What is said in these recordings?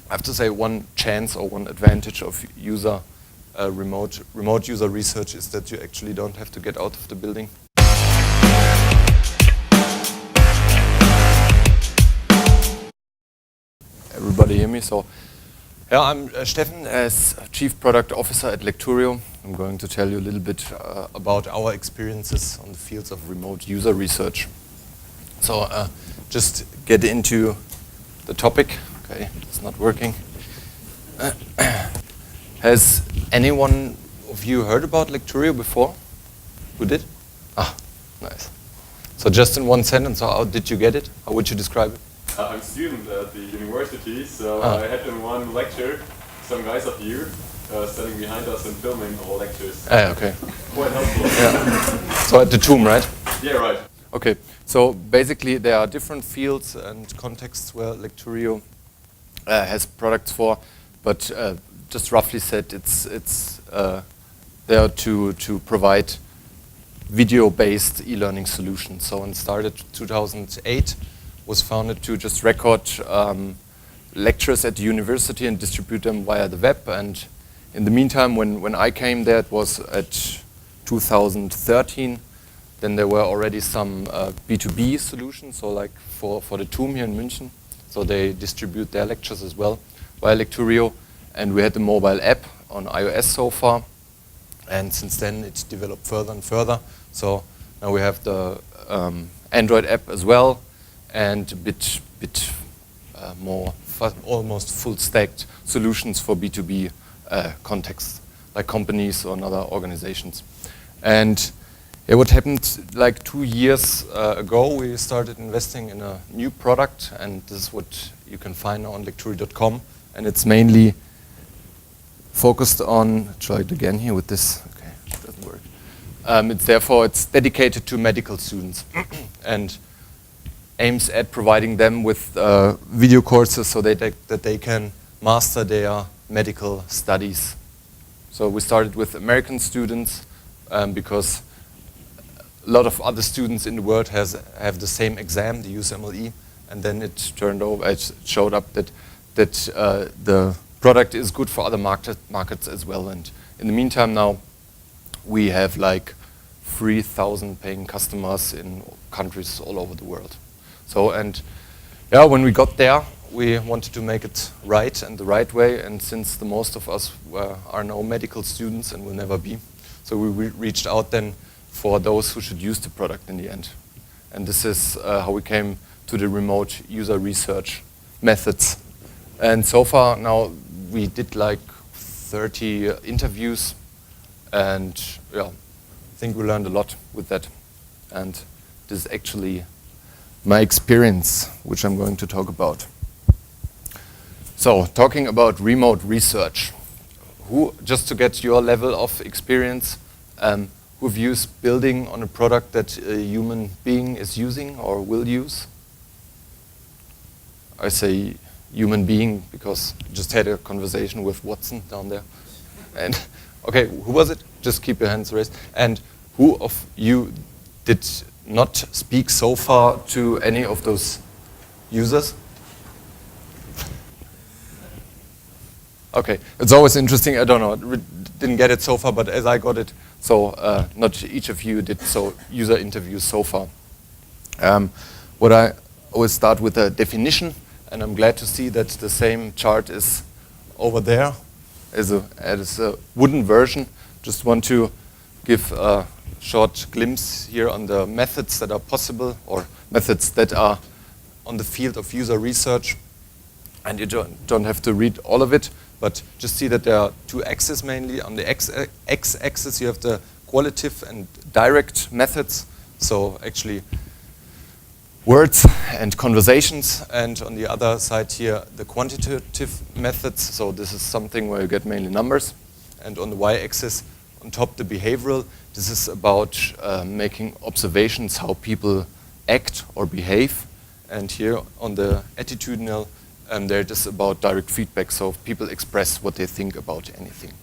I have to say one chance or one advantage of remote user research is that you actually don't have to get out of the building. Everybody hear me? So, yeah, I'm Steffen, as Chief Product Officer at Lecturio. I'm going to tell you a little bit about our experiences on the fields of remote user research. So, just get into the topic. Okay, it's not working. Has anyone of you heard about Lecturio before? Who did? Ah, nice. So just in one sentence, how did you get it? How would you describe it? I'm a student at the university, so I had in one lecture some guys of you standing behind us and filming all lectures. Okay. Quite helpful. Yeah. So at the tomb, right? Yeah, right. Okay. So basically there are different fields and contexts where Lecturio has products for, but just roughly said, it's there to provide video-based e-learning solutions. So it started 2008. Was founded to just record lectures at the university and distribute them via the web. And in the meantime, when I came there, it was at 2013. Then there were already some B2B solutions, so like for the TUM here in München. So they distribute their lectures as well via Lecturio. And we had the mobile app on iOS so far. And since then, it's developed further and further. So now we have the Android app as well, and a bit more almost full-stacked solutions for B2B contexts, like companies or other organizations. And what happened like 2 years ago, we started investing in a new product, and this is what you can find on lecturio.com, and it's mainly focused on, try it again here with this, okay, it doesn't work. It's dedicated to medical students and aims at providing them with video courses so that they can master their medical studies. So we started with American students because a lot of other students in the world have the same exam, the USMLE, and then it showed up that the product is good for other markets as well. And in the meantime now, we have like 3,000 paying customers in countries all over the world. So, and yeah, when we got there, we wanted to make it right and the right way. And since the most of us are now medical students and will never be, so we reached out then for those who should use the product in the end. And this is how we came to the remote user research methods. And so far now we did like 30 interviews, and yeah, I think we learned a lot with that. And this is actually my experience, which I'm going to talk about. So, talking about remote research, just to get your level of experience, who views building on a product that a human being is using or will use? I say human being because I just had a conversation with Watson down there. And okay, who was it? Just keep your hands raised. And who of you did not speak so far to any of those users? Okay, it's always interesting. I don't know, didn't get it so far, but as I got it, so not each of you did user interviews so far. What I always start with a definition, and I'm glad to see that the same chart is over there as a wooden version. Just want to give a short glimpse here on the methods that are possible, or methods that are on the field of user research. And you don't have to read all of it, but just see that there are two axes mainly. On the x-axis you have the qualitative and direct methods, so actually words and conversations, and on the other side here the quantitative methods, so this is something where you get mainly numbers, and on the y-axis on top the behavioral. This is about making observations how people act or behave, and here on the attitudinal there it is about direct feedback, so people express what they think about anything.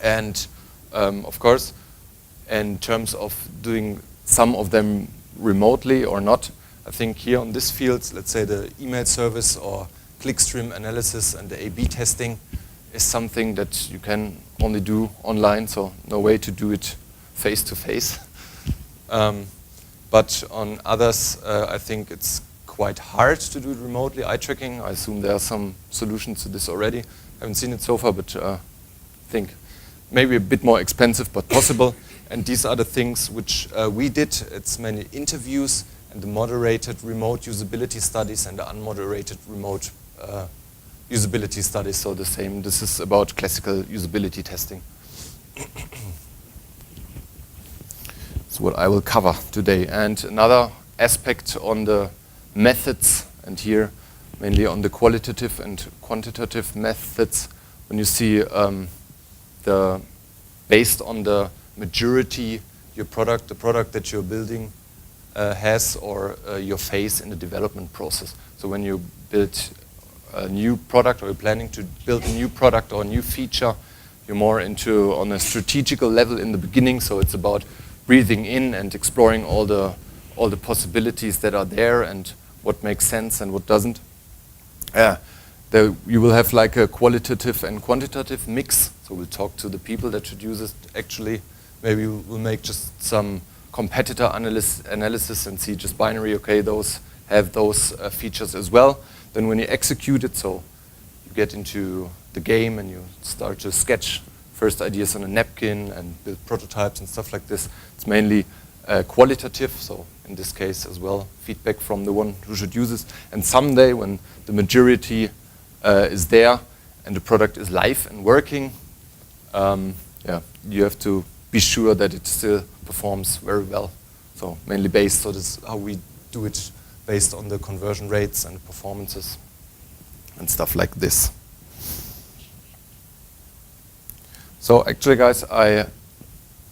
And of course, in terms of doing some of them remotely or not, I think here on this field, let's say the email service or clickstream analysis and the A/B testing is something that you can only do online, so no way to do it face to face. But on others, I think it's quite hard to do it remotely. Eye tracking, I assume there are some solutions to this already. I haven't seen it so far, but I think maybe a bit more expensive, but possible. And these are the things which we did. It's many interviews and the moderated remote usability studies and the unmoderated remote usability studies. So the same. This is about classical usability testing. That's what I will cover today. And another aspect on the methods, and here mainly on the qualitative and quantitative methods, when you see based on the maturity the product that you're building has, or your phase in the development process. So when you build a new product, or you're planning to build a new product or a new feature, you're more into on a strategical level in the beginning. So it's about breathing in and exploring all the possibilities that are there and what makes sense and what doesn't. You will have like a qualitative and quantitative mix. So we'll talk to the people that should use it actually. Maybe we'll make just some competitor analysis and see just binary, okay, those have those features as well. Then when you execute it, so you get into the game and you start to sketch first ideas on a napkin and build prototypes and stuff like this. It's mainly qualitative, so in this case as well, feedback from the one who should use this. And someday when the majority is there and the product is live and working, you have to be sure that it still performs very well. So mainly based, so this is how we do it, based on the conversion rates and performances and stuff like this. So actually, guys, I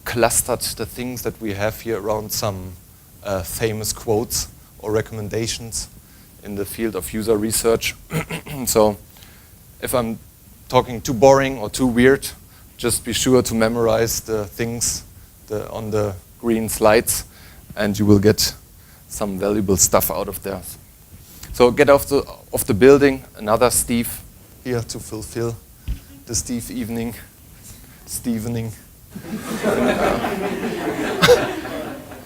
clustered the things that we have here around some famous quotes or recommendations in the field of user research. So if I'm talking too boring or too weird, just be sure to memorize the things on the green slides, and you will get some valuable stuff out of there. So get off the building. Another Steve here to fulfill the Steve evening. Stevening.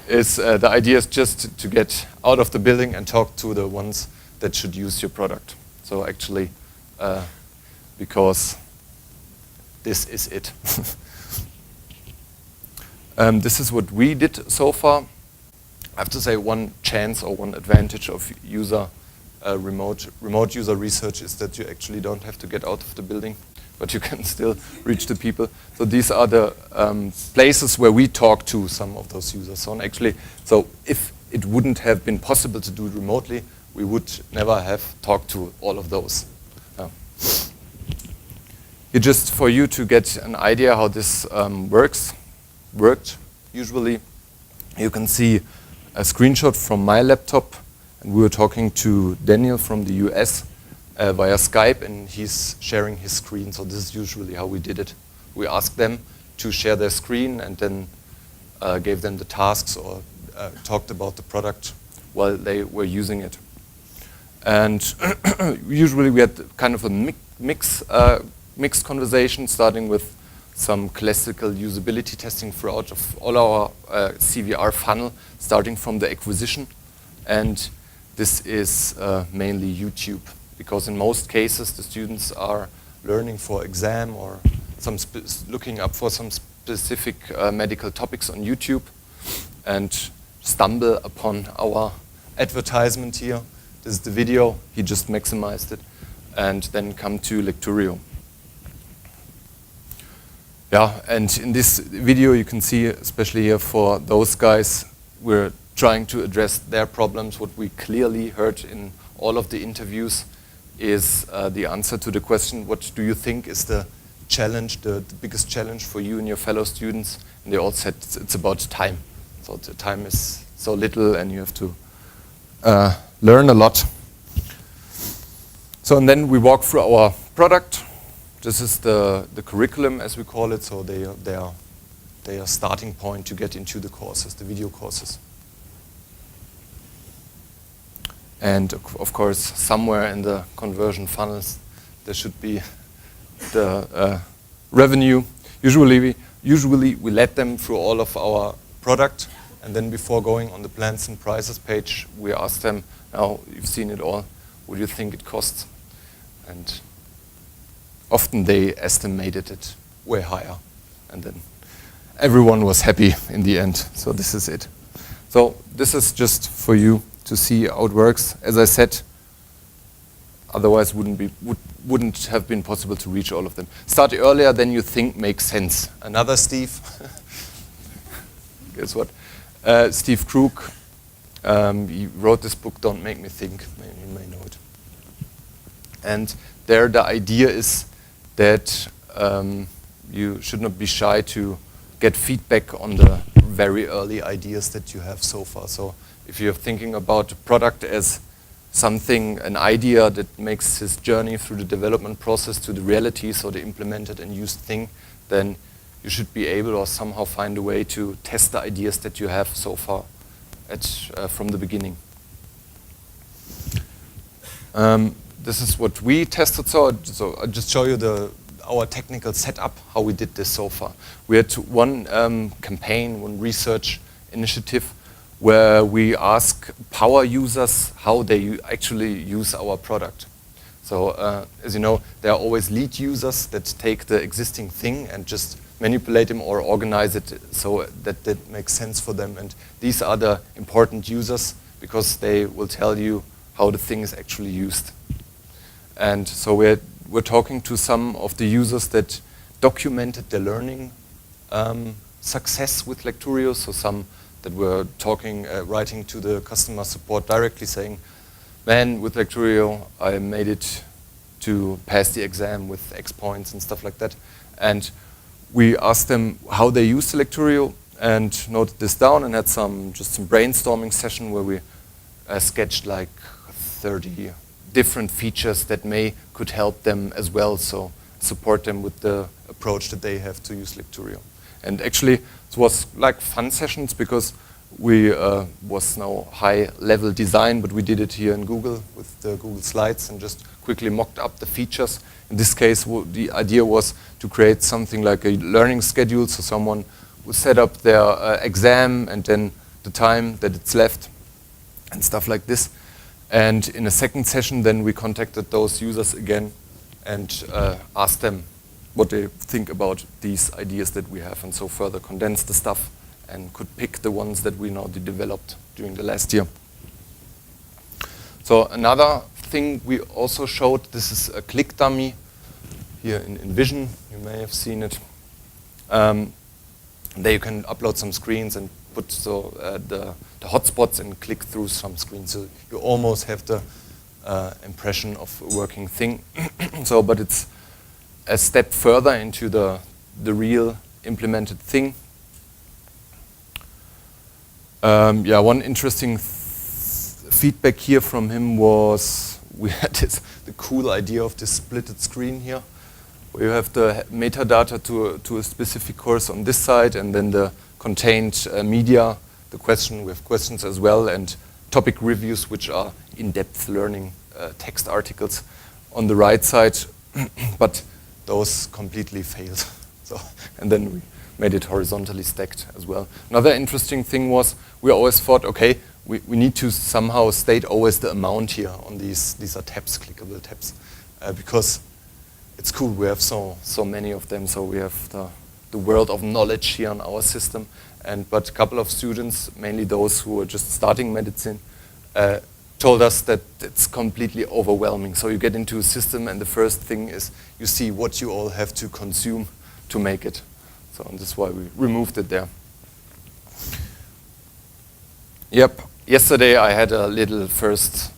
The idea is just to get out of the building and talk to the ones that should use your product. So actually, because this is it. This is what we did so far. I have to say one chance or one advantage of remote user research is that you actually don't have to get out of the building, but you can still reach the people. So these are the places where we talk to some of those users. So if it wouldn't have been possible to do it remotely, we would never have talked to all of those. Just for you to get an idea how this worked. Usually, you can see a screenshot from my laptop, and we were talking to Daniel from the US via Skype, and he's sharing his screen. So this is usually how we did it. We asked them to share their screen and then gave them the tasks or talked about the product while they were using it. And usually we had kind of a mixed conversation, starting with some classical usability testing throughout of all our CVR funnel, starting from the acquisition. And this is mainly YouTube, because in most cases the students are learning for exam or looking up for some specific medical topics on YouTube and stumble upon our advertisement here. This is the video, he just maximized it, and then come to Lecturio. Yeah, and in this video you can see, especially here for those guys, we're trying to address their problems. What we clearly heard in all of the interviews is the answer to the question, what do you think is the challenge, the biggest challenge for you and your fellow students? And they all said it's about time. So the time is so little and you have to learn a lot. So and then we walk through our product. This is the curriculum, as we call it. So they are starting point to get into the courses, the video courses. And of course, somewhere in the conversion funnels, there should be the revenue. Usually we let them through all of our product, and then before going on the plans and prices page, we ask them, now you've seen it all, what do you think it costs? And often they estimated it way higher, and then everyone was happy in the end. So this is it. So this is just for you to see how it works. As I said, otherwise wouldn't have been possible to reach all of them. Start earlier than you think makes sense. Another Steve. Guess what? Steve Krug. He wrote this book, Don't Make Me Think. You may know it. And there the idea is that you should not be shy to get feedback on the very early ideas that you have so far. So if you're thinking about a product as something, an idea that makes his journey through the development process to the reality, so the implemented and used thing, then you should be able or somehow find a way to test the ideas that you have so far from the beginning. This is what we tested. So I'll just show you our technical setup, how we did this so far. We had one campaign, one research initiative where we ask power users how they actually use our product. So as you know, there are always lead users that take the existing thing and just manipulate them or organize it so that that makes sense for them. And these are the important users because they will tell you how the thing is actually used. And so we're talking to some of the users that documented their learning success with Lecturio. So some that were writing to the customer support directly saying, man, with Lecturio, I made it to pass the exam with X points and stuff like that. And we asked them how they used the Lecturio and noted this down and had just some brainstorming session where we sketched like 30 different features that could help them as well, so support them with the approach that they have to use Lecturio. And actually, it was like fun sessions because we was now high-level design, but we did it here in Google with the Google Slides and just quickly mocked up the features. In this case, the idea was to create something like a learning schedule, so someone would set up their exam and then the time that it's left and stuff like this. And in a second session, then we contacted those users again and asked them what they think about these ideas that we have, and so further condensed the stuff and could pick the ones that we now developed during the last year. So another thing we also showed, this is a click dummy here in Vision. You may have seen it. There you can upload some screens and put the hotspots and click through some screens. So you almost have the impression of a working thing. But it's a step further into the real implemented thing. One interesting feedback here from him was we had the cool idea of this splitted screen here, where you have the metadata to a specific course on this side, and then the contained media, we have questions as well, and topic reviews, which are in-depth learning text articles on the right side, but those completely failed. And then we made it horizontally stacked as well. Another interesting thing was we always thought, okay, we need to somehow state always the amount here on these are tabs, clickable tabs, because it's cool. We have so many of them, so we have the world of knowledge here on our system. But a couple of students, mainly those who are just starting medicine, told us that it's completely overwhelming. So you get into a system, and the first thing is you see what you all have to consume to make it. So and that's why we removed it there. Yep. Yesterday I had a little first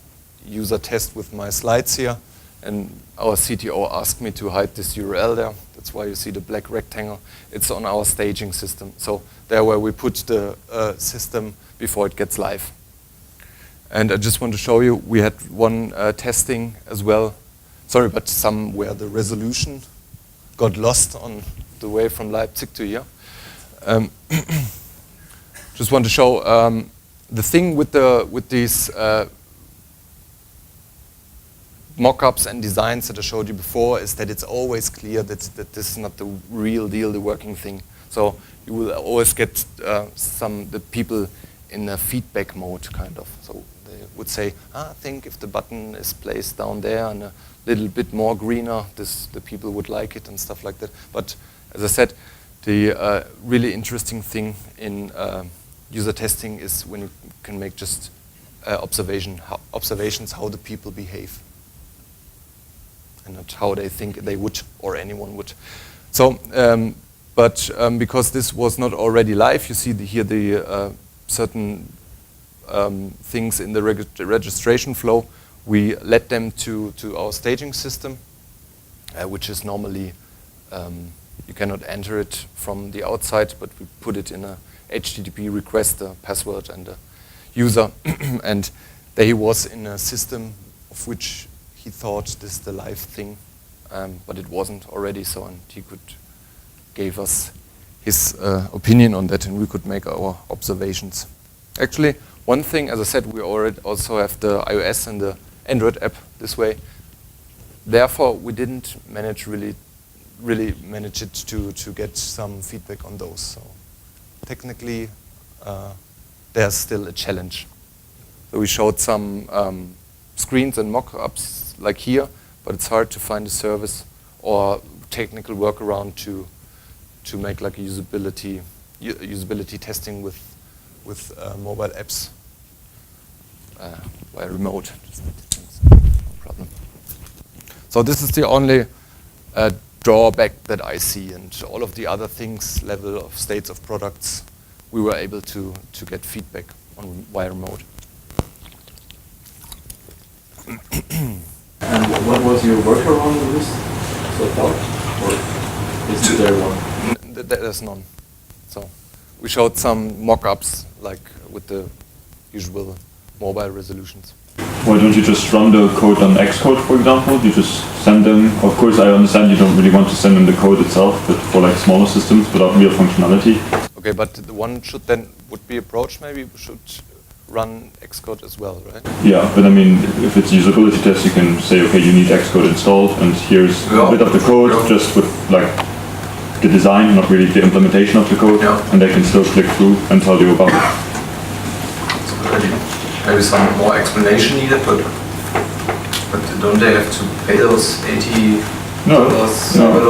user test with my slides here, and our CTO asked me to hide this URL there. That's why you see the black rectangle. It's on our staging system. So there where we put the system before it gets live. And I just want to show you, we had one testing as well. Sorry, but somewhere the resolution got lost on the way from Leipzig to here. Just want to show the thing with these mock-ups and designs that I showed you before is that it's always clear that this is not the real deal, the working thing. So you will always get the people in a feedback mode, kind of. So they would say, I think if the button is placed down there and a little bit more greener, the people would like it and stuff like that. But as I said, the really interesting thing in user testing is when you can make just observations how the people behave, and not how they think they would or anyone would. So, but because this was not already live, you see here the certain things in the registration flow. We led them to our staging system, which is normally, you cannot enter it from the outside, but we put it in a HTTP request, a password and a user. And there he was in a system of which he thought this is the live thing, but it wasn't already so, and he gave us his opinion on that, and we could make our observations. Actually, one thing, as I said, we already also have the iOS and the Android app this way. Therefore, we didn't really manage it to get some feedback on those. So technically, there's still a challenge. So we showed some screens and mock-ups like here, but it's hard to find a service or technical workaround to make like a usability testing with mobile apps via remote. No problem. So this is the only drawback that I see, and all of the other things, level of states of products, we were able to get feedback on via remote. And what was your workaround with this so far? Or is there one? There's none. So we showed some mock-ups like with the usual mobile resolutions. Why don't you just run the code on Xcode, for example? You just send them. Of course, I understand you don't really want to send them the code itself, but for like smaller systems without real functionality. Okay, but the one would be approached maybe should run Xcode as well, right? Yeah, but I mean, if it's usability test, you can say, okay, you need Xcode installed, and here's a bit of the code, just with like the design, not really the implementation of the code, and they can still click through and tell you about it. So maybe some more explanation needed, but don't they have to pay those 80 No,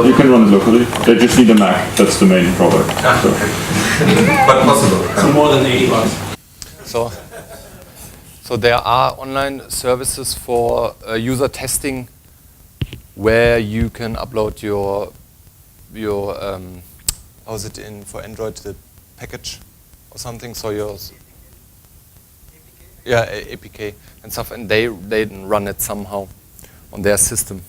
you can run it locally. They just need a Mac. That's the main product. So. Okay. But possible. So more than $80. So there are online services for user testing where you can upload your how's it in for Android, the package or something. So yours. Yeah, APK and stuff, and they run it somehow on their system.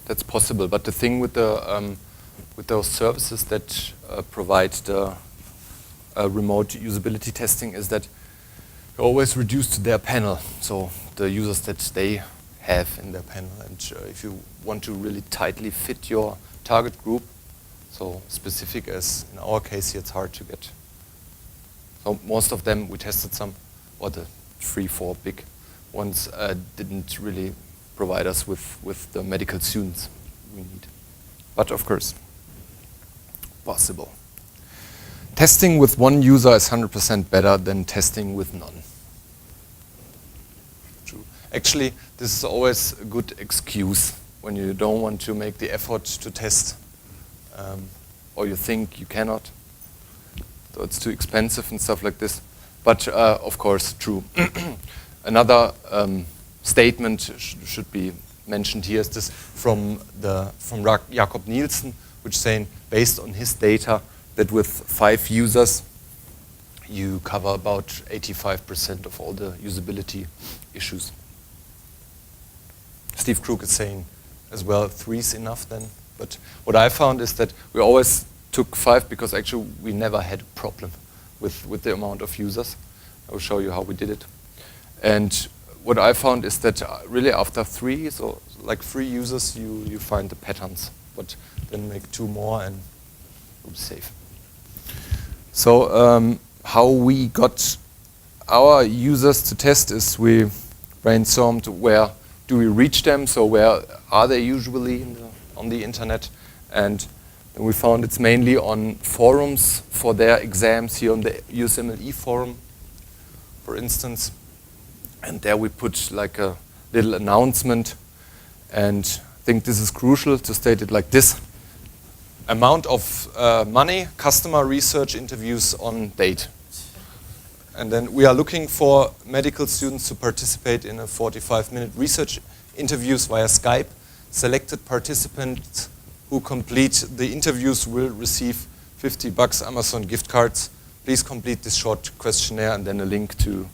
That's possible, but the thing with those services that provide the remote usability testing is that you're always reduced to their panel, so the users that they have in their panel, and if you want to really tightly fit your target group, so specific as in our case here, it's hard to get. So most of them, we tested some, or the 3-4 big ones didn't really provide us with the medical students we need. But of course, possible. Testing with one user is 100% better than testing with none. True. Actually, this is always a good excuse when you don't want to make the effort to test, or you think you cannot. So it's too expensive and stuff like this. But of course, true. Another statement should be mentioned here is this from Jakob Nielsen, which is saying, based on his data, that with 5 users, you cover about 85% of all the usability issues. Steve Krug is saying as well, 3 is enough then. But what I found is that we always took 5 because actually we never had a problem with the amount of users. I will show you how we did it. And what I found is that really after 3, so like 3 users, you find the patterns, but then make 2 more and you'll be safe. So how we got our users to test is we brainstormed where do we reach them, so where are they usually on the internet, and then we found it's mainly on forums for their exams, here on the USMLE forum, for instance, and there we put like a little announcement, and I think this is crucial to state it like this: amount of money, customer research interviews on date. And then we are looking for medical students to participate in a 45-minute research interviews via Skype. Selected participants who complete the interviews will receive $50 Amazon gift cards. Please complete this short questionnaire, and then a link to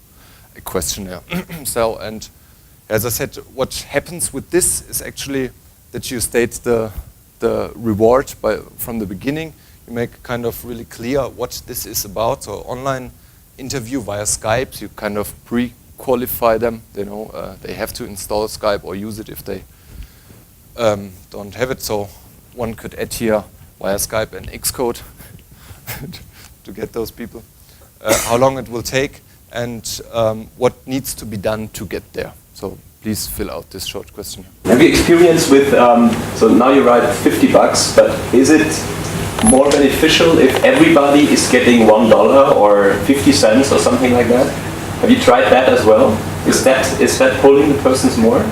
a questionnaire. So, and as I said, what happens with this is actually that you state the reward from the beginning. You make kind of really clear what this is about. So online interview via Skype, you kind of pre-qualify them. They know they have to install Skype or use it if they don't have it. So one could add here via Skype an Xcode to get those people. How long it will take and what needs to be done to get there. So please fill out this short question. Have you experience with, so now you write $50, but is it more beneficial if everybody is getting $1 or 50 cents or something like that? Have you tried that as well? Is that pulling the persons more?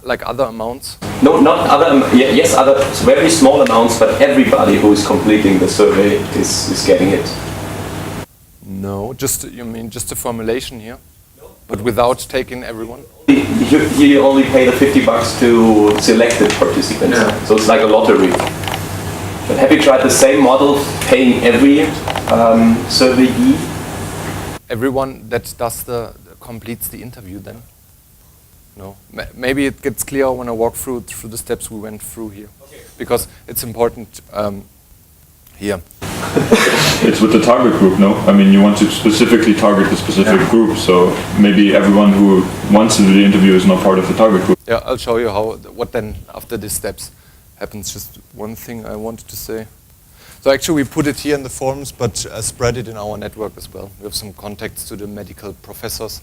Like other amounts? No, not other, yes, other very small amounts, but everybody who is completing the survey is getting it. No, you mean just a formulation here? But without taking everyone? You only pay the $50 to selected participants, so it's like a lottery. But have you tried the same model, paying every surveyee? Everyone that completes the interview then? No. Maybe it gets clear when I walk through the steps we went through here. Okay. Because it's important here. It's with the target group, no? I mean, you want to specifically target the specific group, so maybe everyone who wants to do the interview is not part of the target group. Yeah, I'll show you what then after these steps happens. Just one thing I wanted to say. So actually we put it here in the forums, but spread it in our network as well. We have some contacts to the medical professors,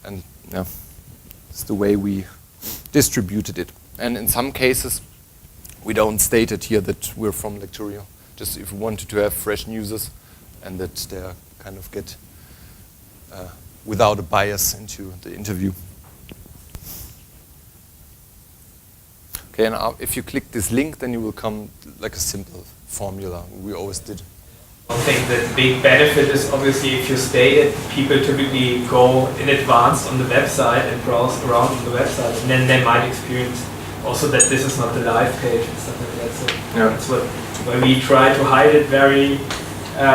and yeah, it's the way we distributed it. And in some cases, we don't state it here that we're from Lecturio. Just if we wanted to have fresh users and that they kind of get without a bias into the interview. Okay, and if you click this link, then you will come like a simple formula we always did. I think the big benefit is obviously if you state it, people typically go in advance on the website and browse around on the website, and then they might experience also that this is not the live page and stuff like that. So that's where we try to hide it very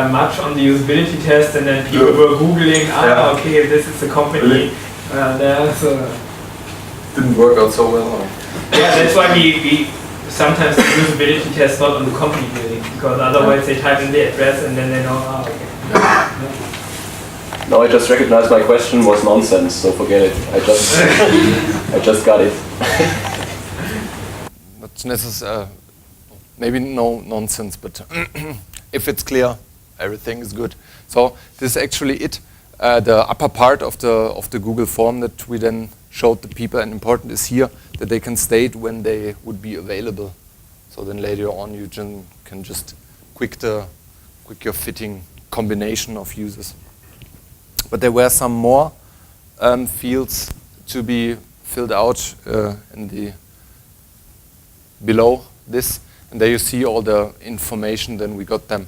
much on the usability test, and then people were googling, okay, this is the company. Didn't work out so well. Yeah, that's why we sometimes the usability test not on the company building, because otherwise they type in the address and then they know, okay. No, I just recognized my question was nonsense, so forget it. I just got it. Not necessary. Maybe no nonsense, but if it's clear, everything is good. So this is actually it. The upper part of the Google form that we then showed the people, and important is here that they can state when they would be available. So then later on you can just quick your fitting combination of users. But there were some more fields to be filled out in the below this, and there you see all the information. Then we got them.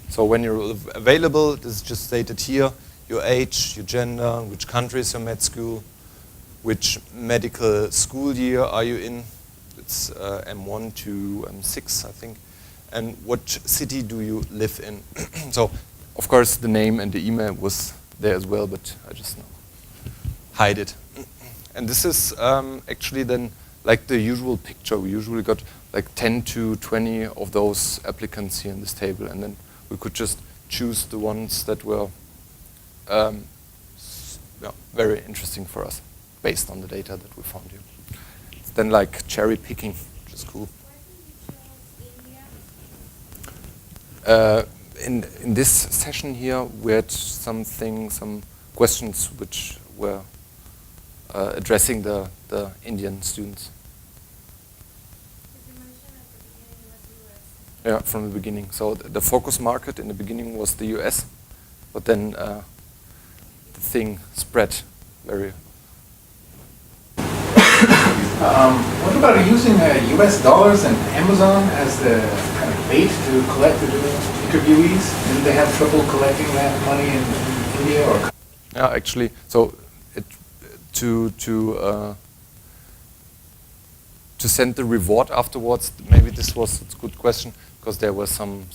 So when you're available, this is just stated here: your age, your gender, which country is your med school, which medical school year are you in? It's M1 to M6, I think. And what city do you live in? So, of course, the name and the email was there as well, but I just hide it. And this is actually then like the usual picture. We usually got like 10 to 20 of those applicants here in this table, and then we could just choose the ones that were very interesting for us, based on the data that we found here. It's then like cherry picking, which is cool. In this session here, we had some questions which were addressing the Indian students. Yeah, from the beginning. So the focus market in the beginning was the US, but then the thing spread very. What about using US dollars and Amazon as the kind of bait to collect the interviewees? Didn't they have trouble collecting that money in India? Or Yeah, actually, so to send the reward afterwards, maybe this was a good question, because there were some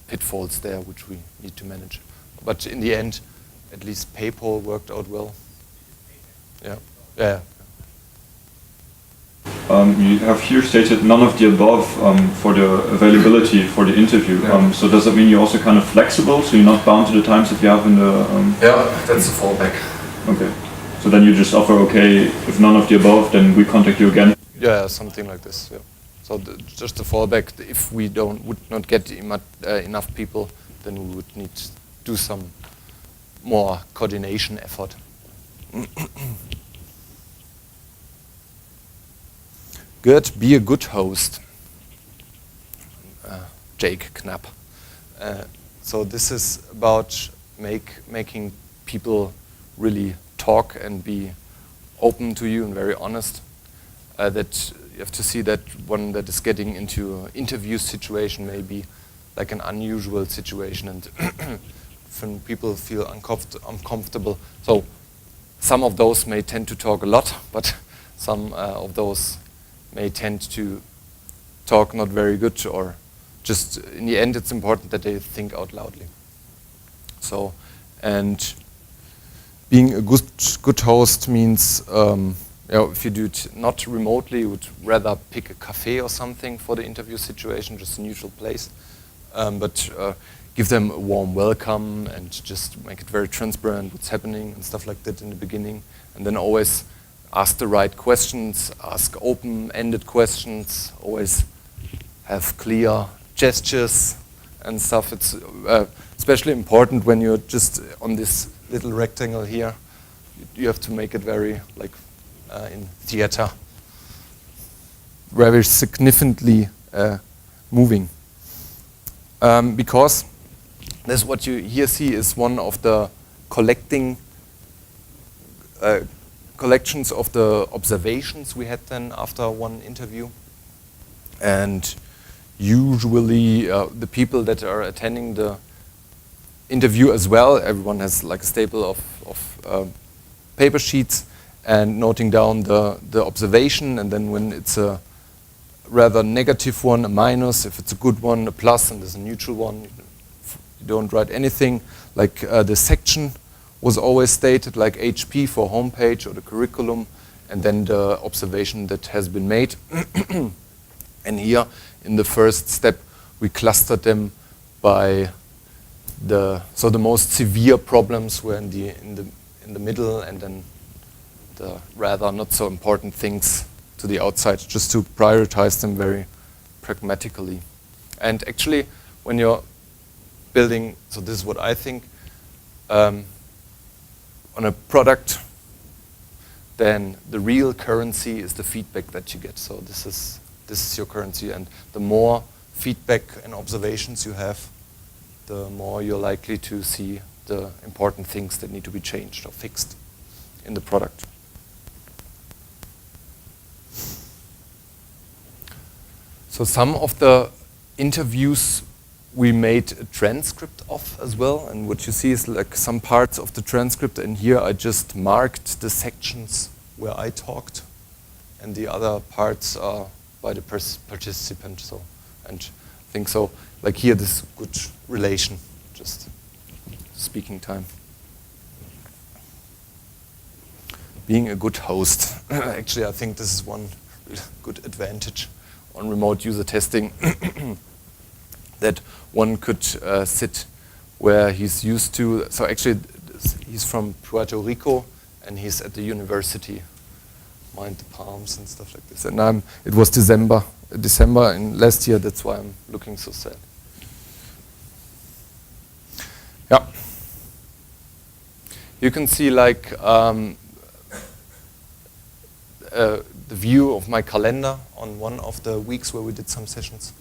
pitfalls there which we need to manage. But in the end, at least PayPal worked out well. Yeah, yeah. You have here stated none of the above for the availability for the interview. Yeah. So does that mean you're also kind of flexible, so you're not bound to the times that you have in the... Yeah, that's the fallback. Okay. So then you just offer, okay, if none of the above, then we contact you again? Yeah, something like this, yeah. So just the fallback, if we would not get enough people, then we would need to do some more coordination effort. Good, be a good host. Jake Knapp. So this is about making people really talk and be open to you and very honest. That you have to see that one that is getting into an interview situation may be like an unusual situation, and when people feel uncomfortable. So some of those may tend to talk a lot, but some of those may tend to talk not very good, or just in the end it's important that they think out loudly. So, and being a good host means if you do it not remotely, you would rather pick a cafe or something for the interview situation, just a neutral place, but give them a warm welcome and just make it very transparent what's happening and stuff like that in the beginning, and then always ask the right questions, ask open-ended questions, always have clear gestures and stuff. It's especially important when you're just on this little rectangle here. You have to make it very, like in theater, very significantly moving. Because this, what you here see, is one of the collections of the observations we had then after one interview. And usually the people that are attending the interview as well, everyone has like a staple of paper sheets and noting down the observation, and then when it's a rather negative one, a minus; if it's a good one, a plus, and there's a neutral one, you don't write anything. Like the section was always stated, like HP for homepage or the curriculum, and then the observation that has been made. And here, in the first step, we clustered them by the most severe problems were in the middle, and then the rather not so important things to the outside, just to prioritize them very pragmatically. And actually, when you're building, so this is what I think, on a product, then the real currency is the feedback that you get. So this is your currency, and the more feedback and observations you have, the more you're likely to see the important things that need to be changed or fixed in the product. So some of the interviews we made a transcript of as well, and what you see is like some parts of the transcript, and here I just marked the sections where I talked, and the other parts are by the participant. So, and I think so, like here, this good relation, just speaking time. Being a good host. Actually, I think this is one good advantage on remote user testing, that one could sit where he's used to. So actually, he's from Puerto Rico, and he's at the university. Mind the palms and stuff like this. And it was December in last year. That's why I'm looking so sad. Yeah. You can see like the view of my calendar on one of the weeks where we did some sessions.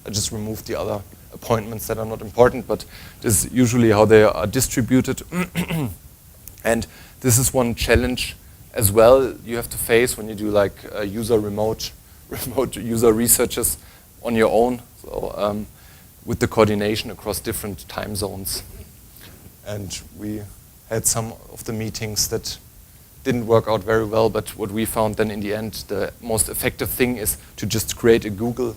I just removed the other appointments that are not important, but this is usually how they are distributed. And this is one challenge as well you have to face when you do like user remote user researches on your own. So with the coordination across different time zones. And we had some of the meetings that didn't work out very well, but what we found then in the end, the most effective thing is to just create a Google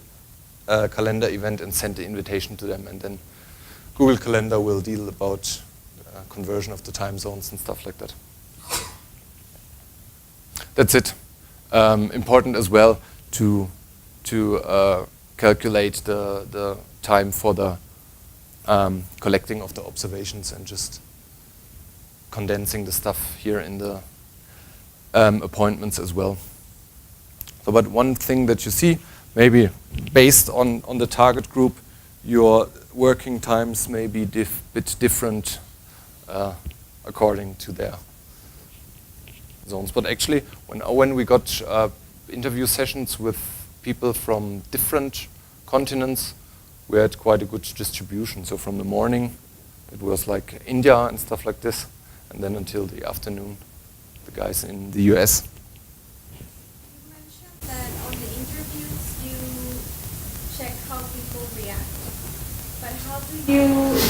calendar event and send the invitation to them, and then Google Calendar will deal about conversion of the time zones and stuff like that. That's it. Important as well to calculate the time for the collecting of the observations and just condensing the stuff here in the appointments as well. So, but one thing that you see, maybe based on the target group, your working times may be bit different according to their zones. But actually, when we got interview sessions with people from different continents, we had quite a good distribution. So from the morning, it was like India and stuff like this, and then until the afternoon, the guys in the US. You mentioned that on the interviews you check how people react. But how do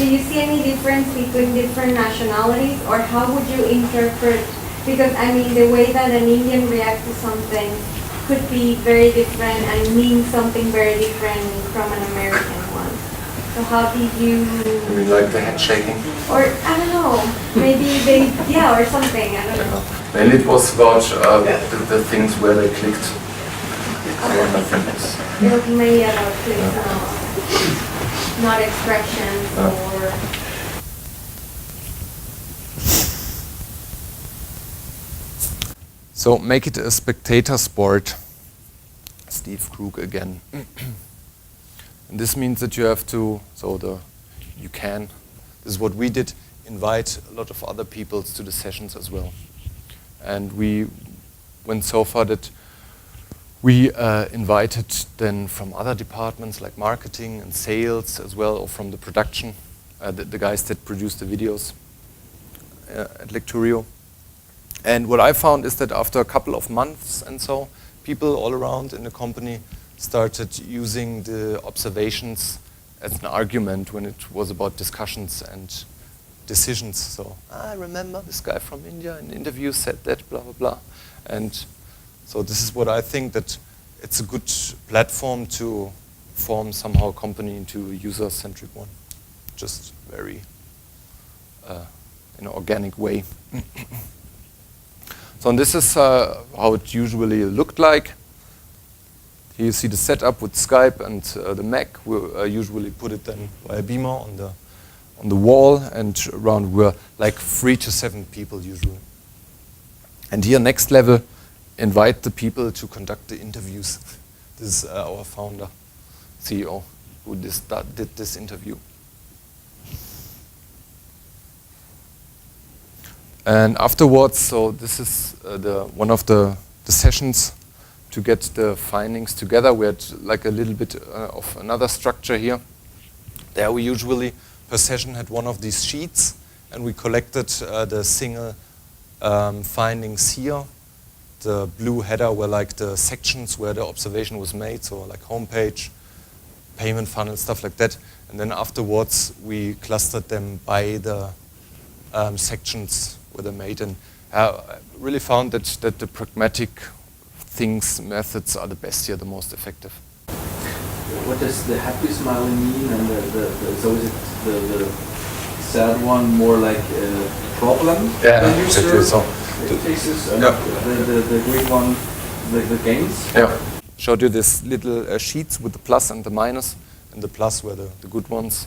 you see any difference between different nationalities, or how would you interpret, because I mean the way that an Indian reacts to something could be very different and mean something very different from an American one. So how did you... I mean, like the head shaking? Or, I don't know, maybe they, yeah, or something, I don't know. Mainly it was about the things where they clicked. It was mainly about clicks, not expressions or... So make it a spectator sport. Steve Krug again. And this means that you have to, this is what we did, invite a lot of other people to the sessions as well. And we went so far that we invited then from other departments like marketing and sales as well, or from the production, the guys that produce the videos at Lecturio. And what I found is that after a couple of months and so, people all around in the company started using the observations as an argument when it was about discussions and decisions. So, I remember this guy from India in the interview said that, blah, blah, blah. And so this is what I think, that it's a good platform to form somehow a company into a user-centric one. Just very in an organic way. So and this is how it usually looked like. Here you see the setup with Skype and the Mac. We usually put it then via Beamer on the wall, and around we're like 3 to 7 people usually. And here next level, invite the people to conduct the interviews. This is our founder, CEO, who did this interview. And afterwards, so this is one of the sessions to get the findings together. We had like a little bit of another structure here. There we usually, per session, had one of these sheets, and we collected the single findings here. The blue header were like the sections where the observation was made, so like homepage, payment funnel, stuff like that. And then afterwards, we clustered them by the sections where they made, and really found that the pragmatic methods are the best here, the most effective. What does the happy smiley mean, and so is it the sad one more like a problem? Yeah, user so faces, and the green one, the gains? Yeah. Showed you this little sheets with the plus and the minus, and the plus were the good ones.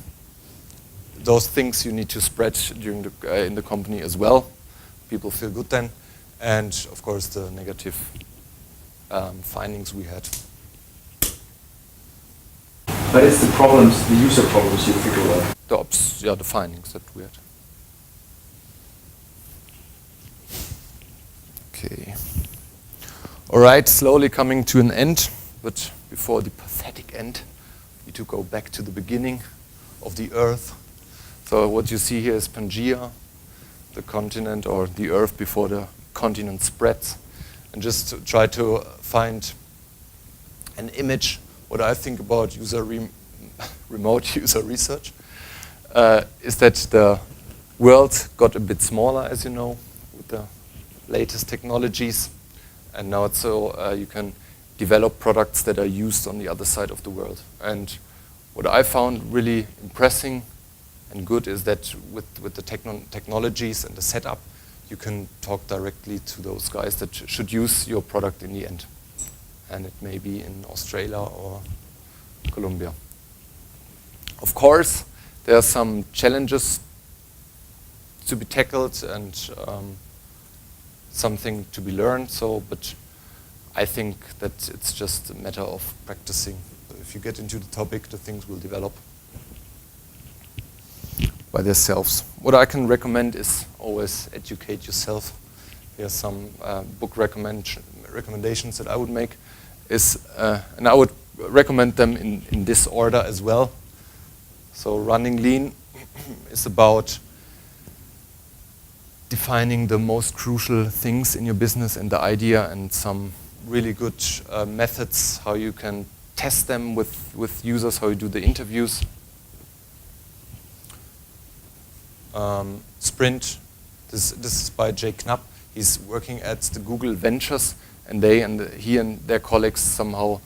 Those things you need to spread during in the company as well. People feel good then. And of course the negative findings we had. But it's the problems, the user problems you figure out. The findings that we had. Okay. All right, slowly coming to an end, but before the pathetic end, we need to go back to the beginning of the Earth. So what you see here is Pangaea, the continent or the Earth before the continent spreads, and just to try to find an image. What I think about remote user research is that the world got a bit smaller, as you know, with the latest technologies, and now it's so you can develop products that are used on the other side of the world. And what I found really impressive and good is that with the technologies and the setup, you can talk directly to those guys that should use your product in the end. And it may be in Australia or Colombia. Of course, there are some challenges to be tackled and something to be learned. But I think that it's just a matter of practicing. If you get into the topic, the things will develop by themselves. What I can recommend is always educate yourself. Here are some book recommendations that I would make. And I would recommend them in this order as well. So Running Lean is about defining the most crucial things in your business and the idea, and some really good methods how you can test them with users, how you do the interviews. Sprint, this is by Jay Knapp. He's working at the Google Ventures, and he and their colleagues somehow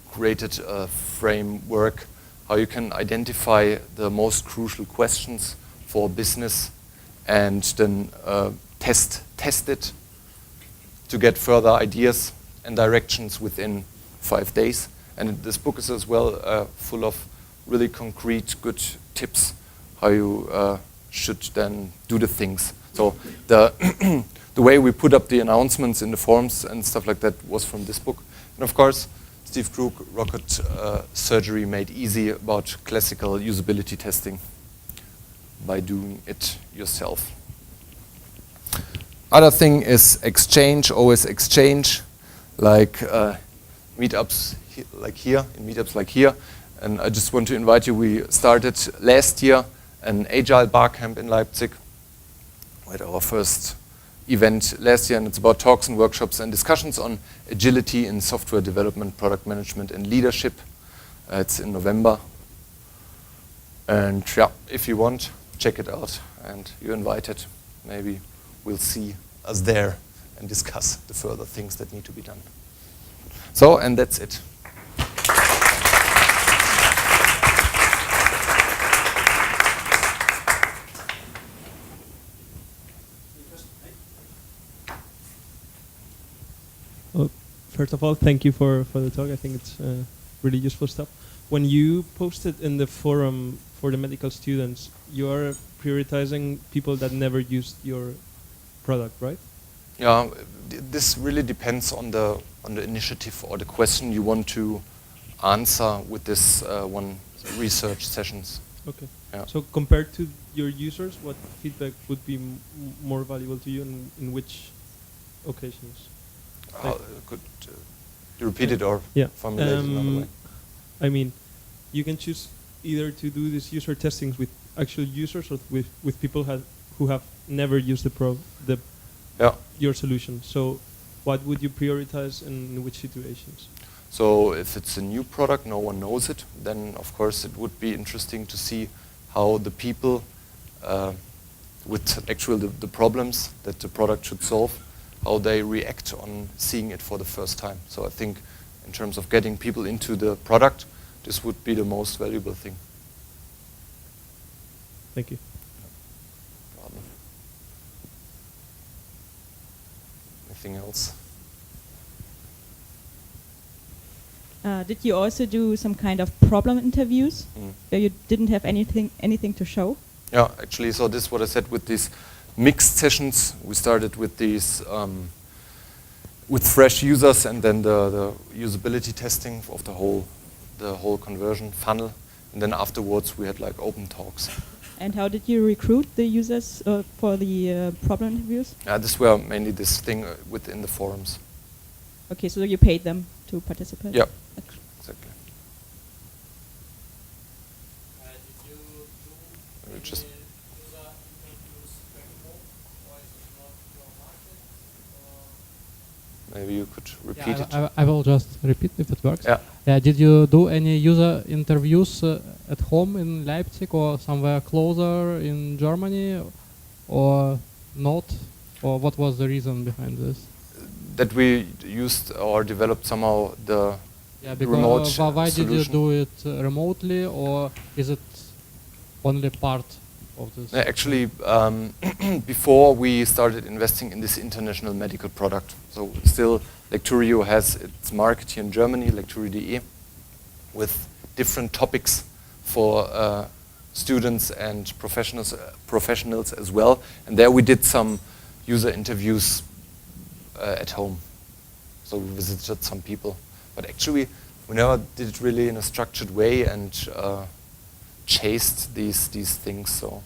created a framework how you can identify the most crucial questions for business and then test it to get further ideas and directions within 5 days. And this book is as well full of really concrete, good tips how you should then do the things. So the way we put up the announcements in the forums and stuff like that was from this book. And of course, Steve Krug, Rocket Surgery Made Easy, about classical usability testing by doing it yourself. Other thing is exchange, always exchange, like meetups like here, in meetups like here. And I just want to invite you, we started last year an Agile Barcamp in Leipzig. We had our first event last year, and it's about talks and workshops and discussions on agility in software development, product management, and leadership. It's in November. And yeah, if you want, check it out, and you're invited. Maybe we'll see us there and discuss the further things that need to be done. So, and that's it. Well, first of all, thank you for the talk. I think it's really useful stuff. When you posted in the forum for the medical students, you are prioritizing people that never used your product, right? Yeah, this really depends on the initiative or the question you want to answer with this one research sessions. Okay. Yeah. So compared to your users, what feedback would be more valuable to you, and in which occasions? Could you repeat it or formulate it another way? I mean, you can choose either to do these user testings with actual users or with people who have never used your solution. So what would you prioritize and in which situations? So if it's a new product, no one knows it, then of course it would be interesting to see how the people with actually the problems that the product should solve, how they react on seeing it for the first time. So I think in terms of getting people into the product, this would be the most valuable thing. Thank you. No problem. Anything else? Did you also do some kind of problem interviews where you didn't have anything to show? Yeah, actually, so this is what I said with these mixed sessions. We started with these with fresh users, and then the usability testing of the whole conversion funnel, and then afterwards we had like open talks. And how did you recruit the users for the problem interviews? This were mainly this thing within the forums. Okay, so you paid them to participate? Yeah, Okay. exactly. Did you do We just user interviews back home, or is it not your market? maybe you could repeat it. I will just repeat if it works. Yeah. Did you do any user interviews at home in Leipzig or somewhere closer in Germany, or not? Or what was the reason behind this? That we used or developed somehow the remote why solution. did you do it remotely, or is it only part of this? Actually, before we started investing in this international medical product, so still Lecturio has its market here in Germany, Lecturio.de, with different topics for students and professionals as well. And there we did some user interviews at home. So we visited some people. But actually, we never did it really in a structured way and chased these things. So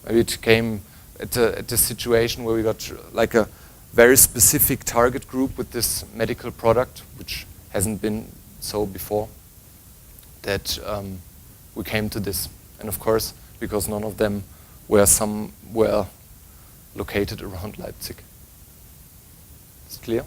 maybe it came at a situation where we got like a very specific target group with this medical product, which hasn't been so before, that we came to this. And of course, because none of them were located around Leipzig. Is it clear?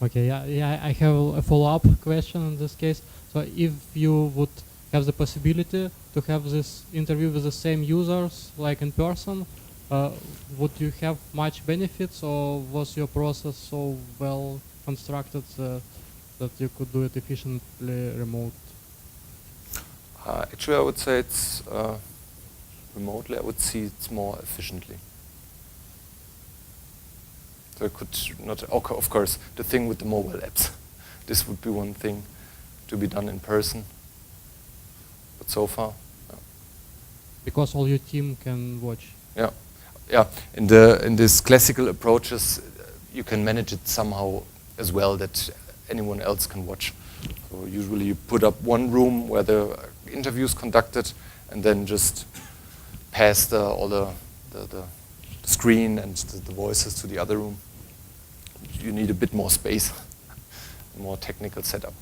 Okay, yeah. I have a follow-up question in this case. So if you would have the possibility to have this interview with the same users like in person, would you have much benefits, or was your process so well constructed that you could do it efficiently remote? Actually, I would say it's remotely. I would see it's more efficiently. So I could not. Okay, of course, the thing with the mobile apps, this would be one thing to be done in person. But so far, no. Because all your team can watch. Yeah, yeah. In these classical approaches, you can manage it somehow as well that anyone else can watch. So usually you put up one room where the interview is conducted, and then just pass all the screen and the voices to the other room. You need a bit more space, more technical setup.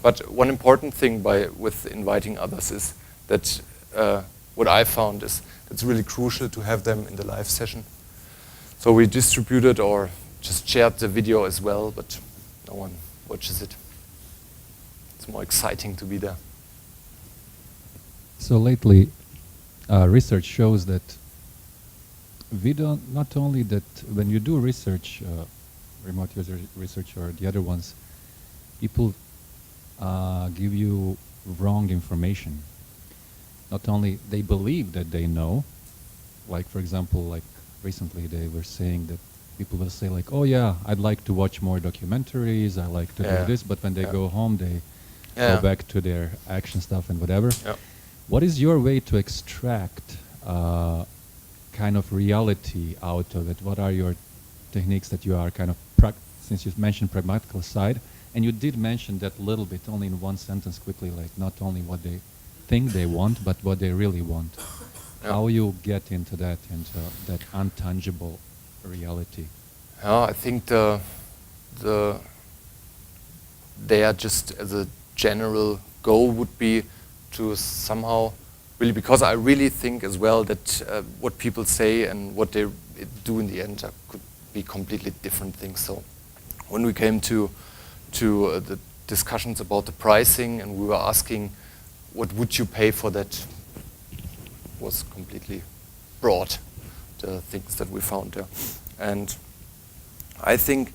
But one important thing with inviting others is that what I found is it's really crucial to have them in the live session. So we distributed or just shared the video as well, but no one watches it. It's more exciting to be there. So lately, research shows that not only that when you do research, remote user research or the other ones, people give you wrong information. Not only they believe that they know, like for example, like recently they were saying that people will say like, oh yeah, I'd like to watch more documentaries, I like to do this, but when they go home they go back to their action stuff and whatever. What is your way to extract kind of reality out of it? What are your techniques that you are kind of, since you mentioned pragmatical side, and you did mention that a little bit only in one sentence quickly, like not only what they think they want, but what they really want. How you get into that untangible reality? I think they are just as a general goal would be to somehow really, because I really think as well that what people say and what they do in the end could be completely different things. So when we came to the discussions about the pricing and we were asking what would you pay for that, was completely broad, the things that we found there. And I think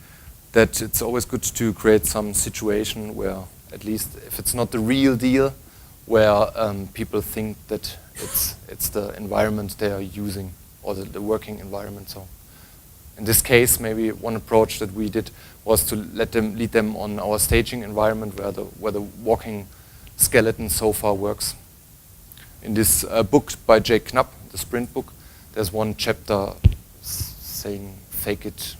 that it's always good to create some situation where, at least if it's not the real deal, where people think that it's the environment they are using or the working environment. So in this case, maybe one approach that we did was to lead them on our staging environment where the walking skeleton so far works. In this book by Jake Knapp, the sprint book, there's one chapter saying fake it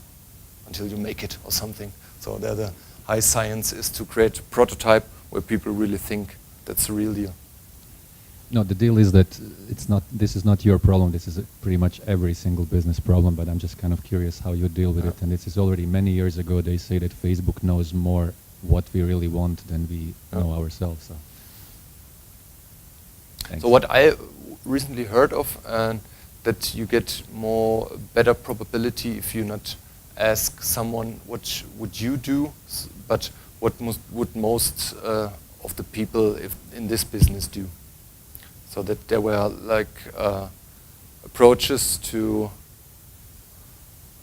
until you make it or something. So there the high science is to create a prototype where people really think that's the real deal. No, the deal is that it's not. This is not your problem. This is pretty much every single business problem. But I'm just kind of curious how you deal with it. And this is already many years ago. They say that Facebook knows more what we really want than we know ourselves. So, so what I recently heard of, that you get better probability if you not ask someone what would you do, but what would most of the people in this business do. So that there were like approaches to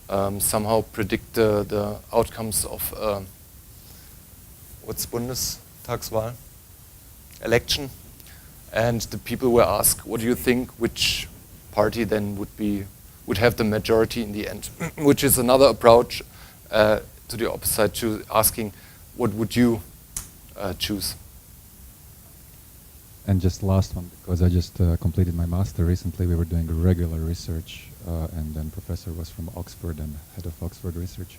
somehow predict the outcomes of what's Bundestagswahl? Election. And the people were asked, what do you think, which party then would have the majority in the end? Which is another approach to the opposite, to asking, what would you choose? And just last one, because I just completed my master recently. We were doing regular research, and then professor was from Oxford and head of Oxford research.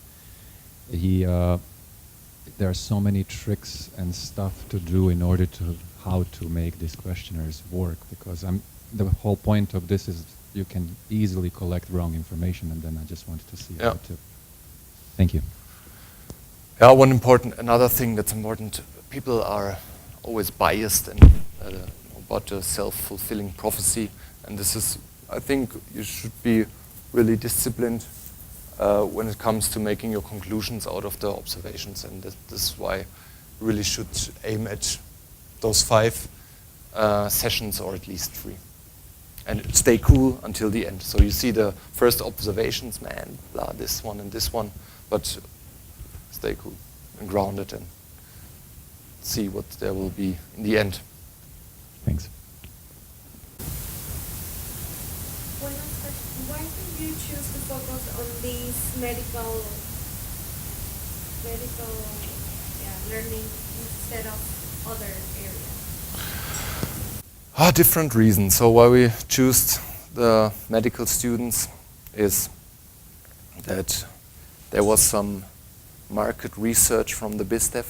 There are so many tricks and stuff to do in order to how to make these questionnaires work, because the whole point of this is you can easily collect wrong information, and then I just wanted to see how to. Thank you. Yeah, another thing that's important, people are always biased and about the self-fulfilling prophecy, and this is, I think you should be really disciplined when it comes to making your conclusions out of the observations, and this is why you really should aim at those 5 sessions, or at least 3, and stay cool until the end. So you see the first observations, man, blah, this one and this one, but stay cool and grounded and see what there will be in the end. Thanks. One last question. Why did you choose to focus on these medical learning instead of other areas? Different reasons. So why we choose the medical students is that there was some market research from the BizDev.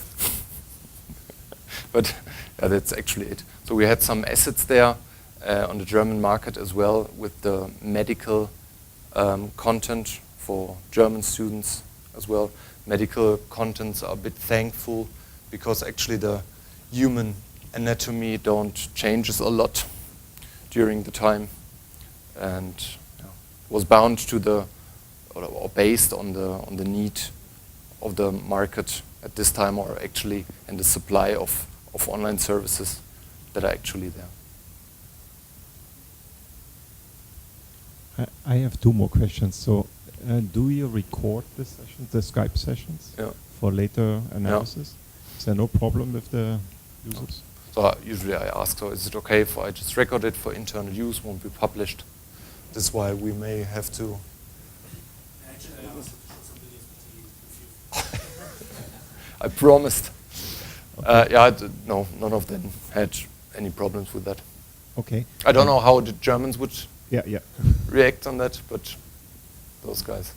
But that's actually it. So we had some assets there on the German market as well with the medical content for German students as well. Medical contents are a bit thankful because actually the human anatomy don't changes a lot during the time, and was bound to the or based on the need of the market at this time, or actually in the supply of online services that are actually there. I have 2 more questions. So, do you record the sessions, the Skype sessions, for later analysis? Is there no problem with the users? So usually I ask, so is it okay if I just record it for internal use, won't be published? This is why we may have to. Actually, I asked for some videos, but he refused. I promised. Okay. No, none of them had any problems with that. Okay. I don't know how the Germans would react on that, but those guys.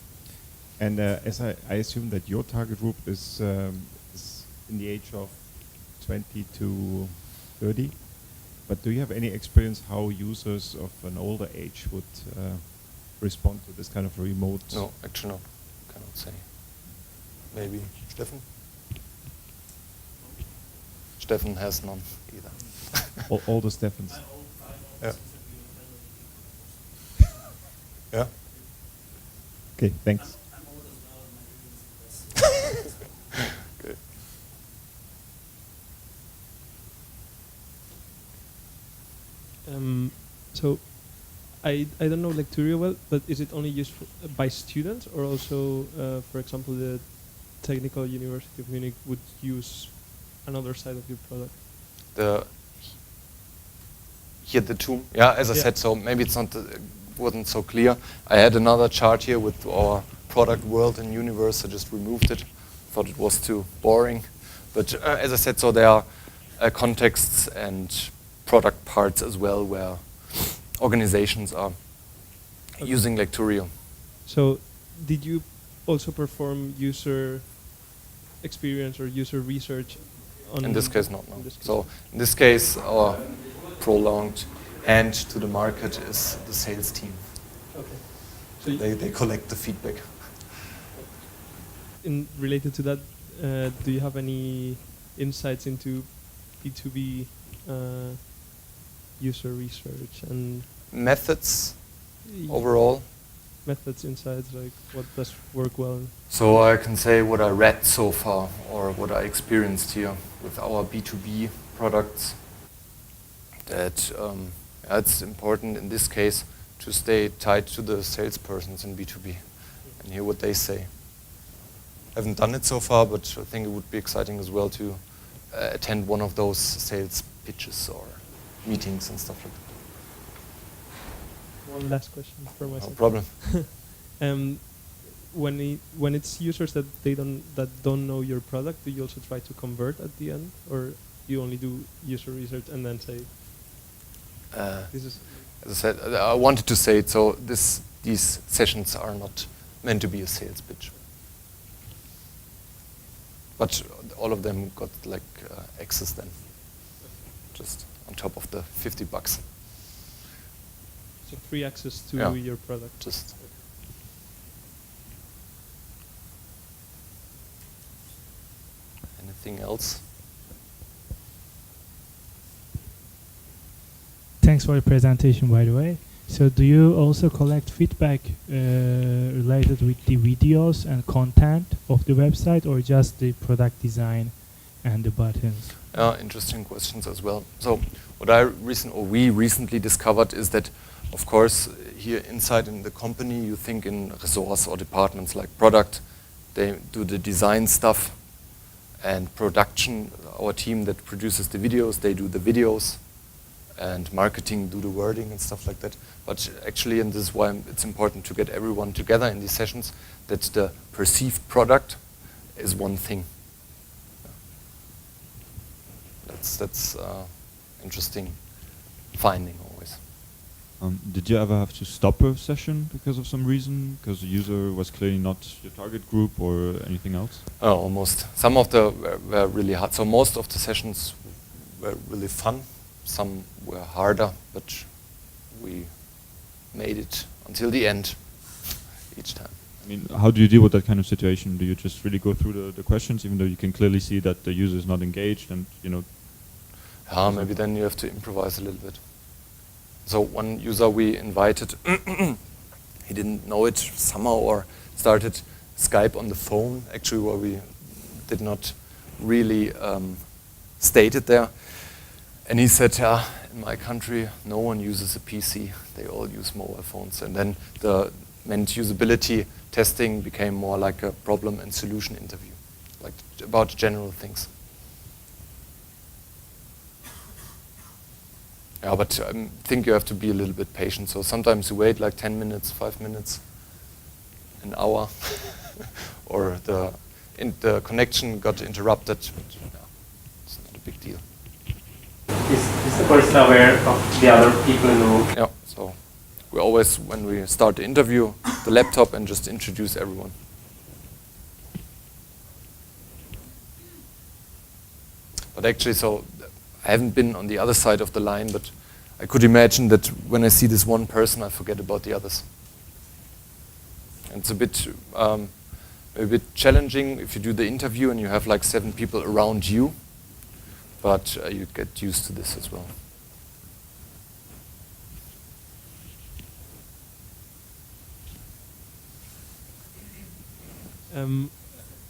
And as I assume that your target group is in the age of 20 to 30, but do you have any experience how users of an older age would respond to this kind of remote? No, actually no, cannot say. Maybe Steffen? Steffen has none either. All the Steffens. Yeah. Yeah. Okay, thanks. Good. So I don't know Lecturio well, but is it only used by students, or also, for example, the Technical University of Munich would use another side of your product? The tomb. Yeah, as I said, so maybe it's not wasn't so clear. I had another chart here with our product world and universe. I just removed it. Thought it was too boring. But as I said, so there are contexts and product parts as well where organizations are using Lecturio. So did you also perform user experience or user research on? In this case, not. No. So in this case, our prolonged end to the market is the sales team. Okay. So they collect the feedback. Related to that, do you have any insights into B2B user research and methods overall? Methods, insights, like what does work well? So I can say what I read so far or what I experienced here with our B2B products. That it's important in this case to stay tied to the salespersons in B2B and hear what they say. I haven't done it so far, but I think it would be exciting as well to attend one of those sales pitches or meetings and stuff like that. One last question for myself. No problem. When it's users that don't know your product, do you also try to convert at the end, or you only do user research and then say? This is. As I said, I wanted to say it. So these sessions are not meant to be a sales pitch, but all of them got like access then, just on top of the $50. So free access to your product. Just. Anything else? Thanks for the presentation, by the way. So do you also collect feedback related with the videos and content of the website, or just the product design and the buttons? Interesting questions as well. So what we recently discovered is that, of course, here inside in the company, you think in resource or departments like product, they do the design stuff, and production, our team that produces the videos, they do the videos, and marketing do the wording and stuff like that. But actually, and this is why it's important to get everyone together in these sessions, that the perceived product is one thing. That's interesting finding always. Did you ever have to stop a session because of some reason? Because the user was clearly not your target group or anything else? Almost. Some of the were really hard. So most of the sessions were really fun. Some were harder, but we made it until the end each time. I mean, how do you deal with that kind of situation? Do you just really go through the questions, even though you can clearly see that the user is not engaged and, you know? Maybe then you have to improvise a little bit. So one user we invited, he didn't know it somehow or started Skype on the phone, actually, where we did not really state it there. And he said, in my country, no one uses a PC. They all use mobile phones. And then the meant usability testing became more like a problem and solution interview, like about general things. Yeah, but I think you have to be a little bit patient. So sometimes you wait like 10 minutes, 5 minutes, an hour, or the connection got interrupted. But, yeah, it's not a big deal. Is the person aware of the other people who? Yeah, so we always, when we start the interview, the laptop and just introduce everyone. But actually, so I haven't been on the other side of the line, but I could imagine that when I see this one person, I forget about the others. And it's a bit challenging if you do the interview and you have like 7 people around you, but you get used to this as well.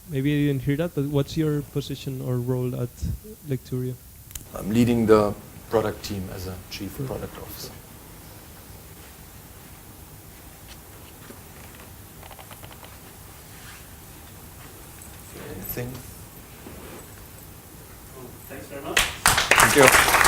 Maybe I didn't hear that, but what's your position or role at Lecturio? I'm leading the product team as a chief product officer. Anything? Thanks very much. Thank you.